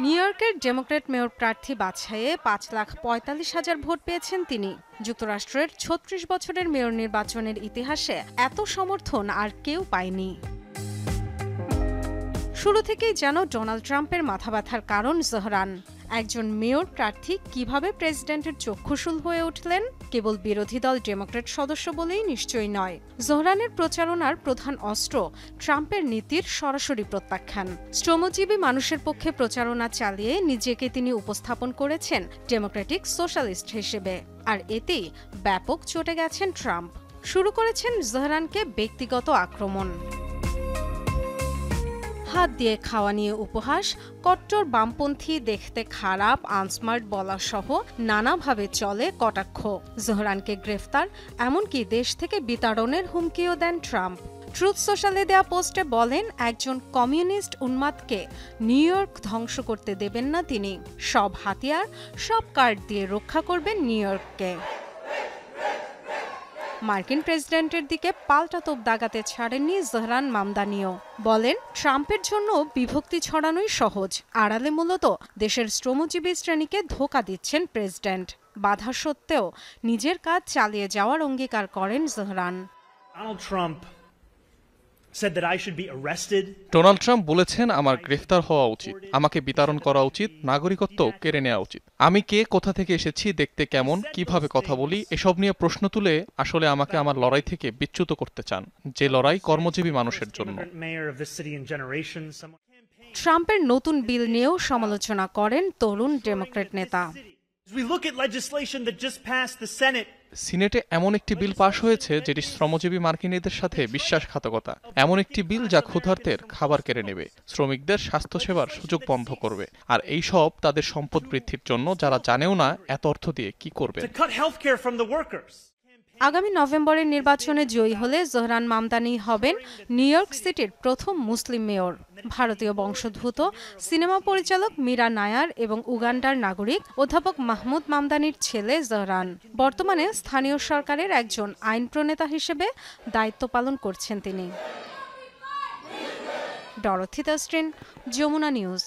New ইয়র্কের Democrat mayor প্রার্থী বাছাইয়ে 5,45,000 vote পেয়েছেন তিনি। যুক্তরাষ্ট্রের 36 বছরের মেয়র নির্বাচনের ইতিহাসে এত সমর্থন আর কেউ পায়নি। শুরু থেকেই যেন ডোনাল্ড ট্রাম্পের মাথা ব্যথার কারণ জোহরান। একজন মেয়র প্রার্থী কিভাবে প্রেসিডেন্টের চক্ষুশূল হয়ে উঠলেন? কেবল বিরোধী দল ডেমোক্র্যাট সদস্য বলেই নিশ্চয়ই নয়। জোহরানের প্রচারণার প্রধান অস্ত্র ট্রাম্পের নীতির সরাসরি প্রত্যাখ্যান। শ্রমজীবী মানুষের পক্ষে প্রচারণা চালিয়ে নিজেকে তিনি উপস্থাপন করেছেন ডেমোক্রেটিক সোশ্যালিস্ট হিসেবে, আর এতেই ব্যাপক চটে গেছেন ট্রাম্প। শুরু করেছেন জোহরানকে ব্যক্তিগত আক্রমণ। হাত দিয়ে খাওয়া নিয়ে উপহাস, কট্টর বামপন্থী, দেখতে খারাপ, আনস্মার্ট বলা সহ নানাভাবে চলে কটাক্ষ। জোহরানকে গ্রেফতার, এমনকি দেশ থেকে বিতাড়নের হুমকিও দেন ট্রাম্প। ট্রুথ সোশ্যালে দেয়া পোস্টে বলেন, একজন কমিউনিস্ট উন্মাদকে নিউ ইয়র্ক ধ্বংস করতে দেবেন না তিনি। সব হাতিয়ার, সব কার্ড দিয়ে রক্ষা করবেন নিউ ইয়র্ককে। মার্কিন প্রেসিডেন্টের দিকে পাল্টা তোপ দাগাতে ছাড়েননি জোহরান মামদানিও। বলেন, ট্রাম্পের জন্য বিভক্তি ছড়ানোই সহজ, আড়ালে মূলত দেশের শ্রমজীবী শ্রেণীকে ধোঁকা দিচ্ছেন প্রেসিডেন্ট। বাধা সত্ত্বেও নিজের কাজ চালিয়ে যাওয়ার অঙ্গীকার করেন জোহরান। ডোনাল্ড ট্রাম্প বলেছেন, আমার গ্রেফতার হওয়া উচিত, আমাকে বিতাড়ন করা উচিত, নাগরিকত্ব কেড়ে নেওয়া উচিত। আমি কে, কোথা থেকে এসেছি, দেখতে কেমন, কিভাবে কথা বলি, এসব নিয়ে প্রশ্ন তুলে আসলে আমাকে আমার লড়াই থেকে বিচ্যুত করতে চান, যে লড়াই কর্মজীবী মানুষের জন্য। ট্রাম্পের নতুন বিল নিয়েও সমালোচনা করেন তরুণ ডেমোক্র্যাট নেতা। সিনেটে এমন একটি বিল পাশ হয়েছে যেটি শ্রমজীবী মার্কিনীদের সাথে বিশ্বাসঘাতকতা। এমন একটি বিল যা ক্ষুধার্তের খাবার কেড়ে নেবে, শ্রমিকদের স্বাস্থ্যসেবার সুযোগ বন্ধ করবে, আর এই সব তাদের সম্পদ বৃদ্ধির জন্য, যারা জানেও না এত অর্থ দিয়ে কি করবে। আগামী নভেম্বরের নির্বাচনে জয়ী হলে জোহরান মামদানি হবেন নিউ ইয়র্ক সিটির প্রথম মুসলিম মেয়র। ভারতীয় বংশোদ্ভূত সিনেমা পরিচালক মীরা নায়ার এবং উগান্ডার নাগরিক অধ্যাপক মাহমুদ মামদানির ছেলে জোহরান। বর্তমানে স্থানীয় সরকারের একজন আইন প্রণেতা হিসেবে দায়িত্ব পালন করছেন তিনি। Dorothy Tasrin, Jamuna news.